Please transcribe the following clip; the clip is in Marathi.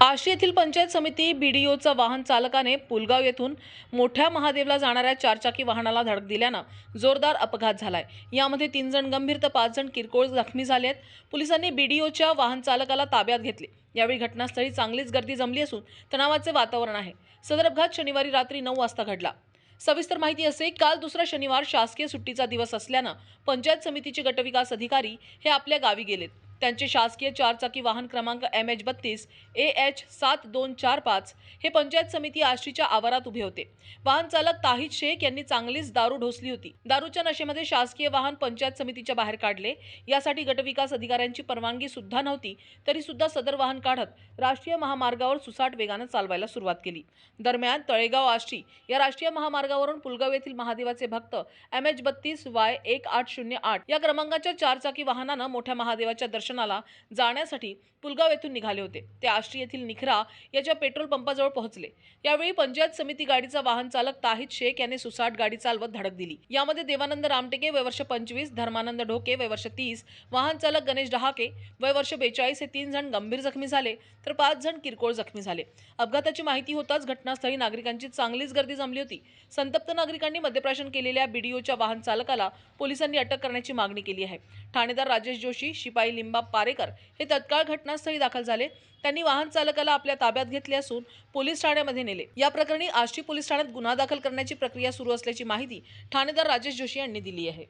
आष्टी येथील पंचायत समिती बीडीओचा वाहन चालकाने पुलगाव येथून मोठ्या महादेवला जाणाऱ्या चारचाकी वाहनाला धडक दिल्यानं जोरदार अपघात झालाय। यामध्ये 3 जण गंभीर तर 5 जण किरकोळ जखमी झाले आहेत। पोलिसांनी बीडीओच्या वाहन चालकाला ताब्यात घेतले। यावेळी घटनास्थळी चांगलीच गर्दी जमली असून तणावाचे वातावरण आहे। सदर अपघात शनिवारी रात्री 9 वाजता घडला। सविस्तर माहिती असे, काल दुसरा शनिवार शासकीय सुट्टीचा दिवस असल्यानं पंचायत समितीचे गटविकास अधिकारी हे आपल्या गावी गेलेत। त्यांचे शासकीय चारचाकी वाहन क्रमांक MH32 AH 7245 हे पंचायत समिती आष्टीच्या आवारात उभे होते। वाहन चालक ताहिद शेख यांनी चांगलीच दारू ढोसली होती। दारूच्या नशेमध्ये शासकीय वाहन पंचायत समितीच्या बाहेर काढले। यासाठी गटविकास अधिकाऱ्यांची परवानगी सुद्धा नव्हती, तरी सुद्धा सदर वाहन काढत राष्ट्रीय महामार्गावर सुसाट वेगाने चालवायला सुरुवात केली। दरम्यान तळेगाव आष्टी या राष्ट्रीय महामार्गावरून पुलगाव येथील महादेवाचे भक्त MH32Y 1808 या क्रमांकाच्या चारचाकी वाहनानं मोठ्या महादेवाच्या दर्शनाला जाण्यासाठी पुलगाव येथून निघाले होते। ते आष्टी येथील निखरा याच्या पेट्रोल पंपाजवळ पोहोचले। यावेळी पंचायत समिती गाडीचा वाहन चालक ताहिद शेख याने सुसाट गाडी चालवत धडक दिली। यामध्ये देवानंद रामटेके वय वर्ष 25, धर्मानंद ढोके वय वर्ष 30, वाहन चालक गणेश डहाके वय वर्ष 42 हे 3 जण गंभीर जखमी झाले, तर 5 जण किरकोळ जखमी झाले। अपघाताची माहिती होताच घटनास्थळी नागरिकांची चांगलीच गर्दी जमली होती। संतप्त नागरिकांनी मद्यप्राशन केलेल्या बीडीओच्या वाहन चालकाला पोलिसांनी अटक करण्याची मागणी केली आहे। ठाणेदार राजेश जोशी, शिपाई लिंबा पारेकर हे तत्काळ घटनास्थळी दाखल झाले। त्यांनी वाहन चालकाला आपल्या ताब्यात घेतले असून पोलीस ठाण्यामध्ये नेले। या प्रकरणी आष्टी पोलीस ठाण्यात गुन्हा दाखल करण्याची प्रक्रिया सुरू असल्याची माहिती ठाणेदार राजेश जोशी यांनी दिली आहे।